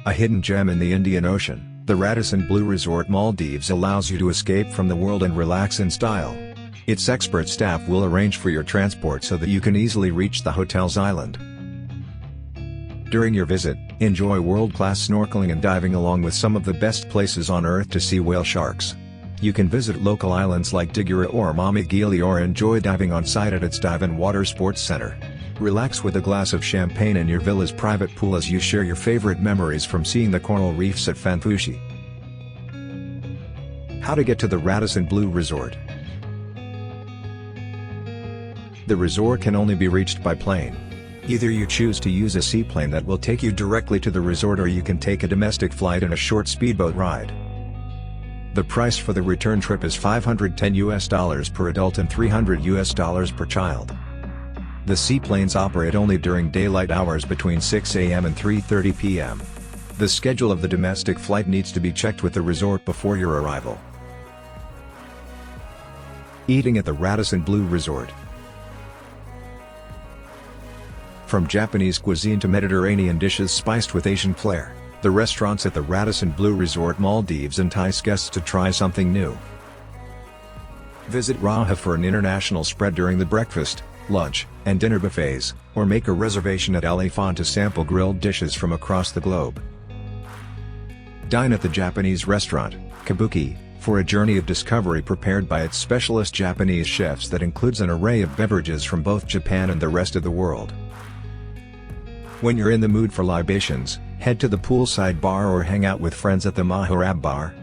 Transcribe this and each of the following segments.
A hidden gem in the Indian Ocean, the Radisson Blue Resort Maldives allows you to escape from the world and relax in style. Its expert staff will arrange for your transport so that you can easily reach the hotel's island. During your visit, enjoy world-class snorkeling and diving along with some of the best places on earth to see whale sharks. You can visit local islands like Digura or Mamigili or enjoy diving on site at its Dive and Water Sports Center. Relax with a glass of champagne in your villa's private pool as you share your favorite memories from seeing the coral reefs at Fenfushi. How to get to the Radisson Blue Resort. The resort can only be reached by plane. Either you choose to use a seaplane that will take you directly to the resort, or you can take a domestic flight and a short speedboat ride. The price for the return trip is $510 per adult and $300 per child. The seaplanes operate only during daylight hours between 6 a.m. and 3:30 p.m. The schedule of the domestic flight needs to be checked with the resort before your arrival. Eating at the Radisson Blue Resort. From Japanese cuisine to Mediterranean dishes spiced with Asian flair, the restaurants at the Radisson Blue Resort Maldives entice guests to try something new. Visit Raha for an international spread during the breakfast, lunch, and dinner buffets, or make a reservation at Elephant to sample grilled dishes from across the globe. Dine at the Japanese restaurant, Kabuki, for a journey of discovery prepared by its specialist Japanese chefs that includes an array of beverages from both Japan and the rest of the world. When you're in the mood for libations, head to the poolside bar or hang out with friends at the Maharab Bar.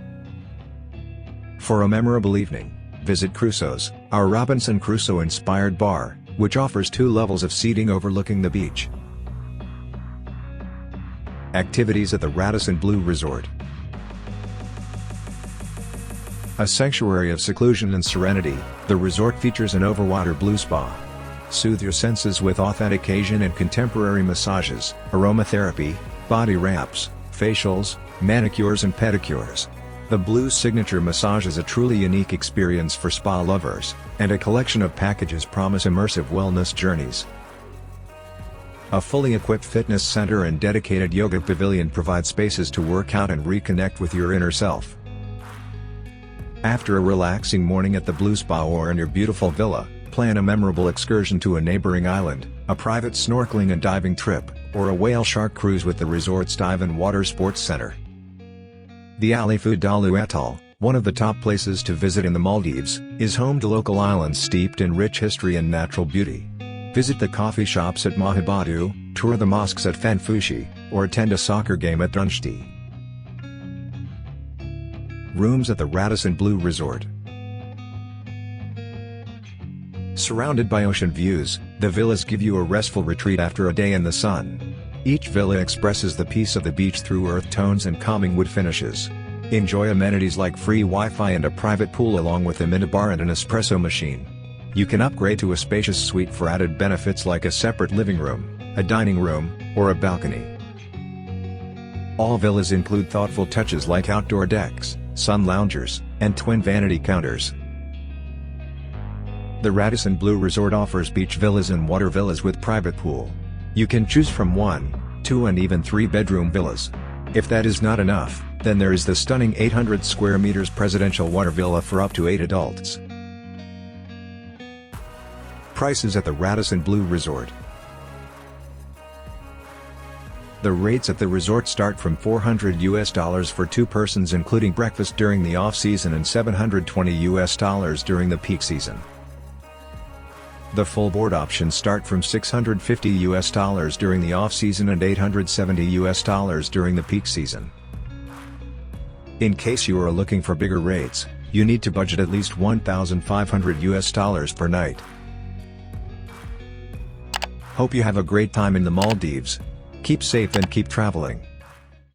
For a memorable evening, visit Crusoe's, our Robinson Crusoe-inspired bar, which offers 2 levels of seating overlooking the beach. Activities at the Radisson Blue Resort. A sanctuary of seclusion and serenity, the resort features an overwater blue spa. Soothe your senses with authentic Asian and contemporary massages, aromatherapy, body wraps, facials, manicures and pedicures. The Blue Signature Massage is a truly unique experience for spa lovers, and a collection of packages promise immersive wellness journeys. A fully equipped fitness center and dedicated yoga pavilion provide spaces to work out and reconnect with your inner self. After a relaxing morning at the Blue Spa or in your beautiful villa, plan a memorable excursion to a neighboring island, a private snorkeling and diving trip, or a whale shark cruise with the resort's Dive and Water Sports Center. The Alifu Atoll, one of the top places to visit in the Maldives, is home to local islands steeped in rich history and natural beauty. Visit the coffee shops at Mahabadu, tour the mosques at Fenfushi, or attend a soccer game at Dunshti. Rooms at the Radisson Blue Resort. Surrounded by ocean views, the villas give you a restful retreat after a day in the sun. Each villa expresses the peace of the beach through earth tones and calming wood finishes. Enjoy amenities like free Wi-Fi and a private pool along with a minibar and an espresso machine. You can upgrade to a spacious suite for added benefits like a separate living room, a dining room, or a balcony. All villas include thoughtful touches like outdoor decks, sun loungers, and twin vanity counters. The Radisson Blue Resort offers beach villas and water villas with private pool. You can choose from 1, 2 and even 3-bedroom villas. If that is not enough, then there is the stunning 800 square meters presidential water villa for up to 8 adults. Prices at the Radisson Blue Resort. The rates at the resort start from $400 for 2 persons including breakfast during the off-season and $720 during the peak season. The full board options start from $650 during the off-season and $870 during the peak season. In case you are looking for bigger rates, you need to budget at least $1,500 per night. Hope you have a great time in the Maldives. Keep safe and keep traveling.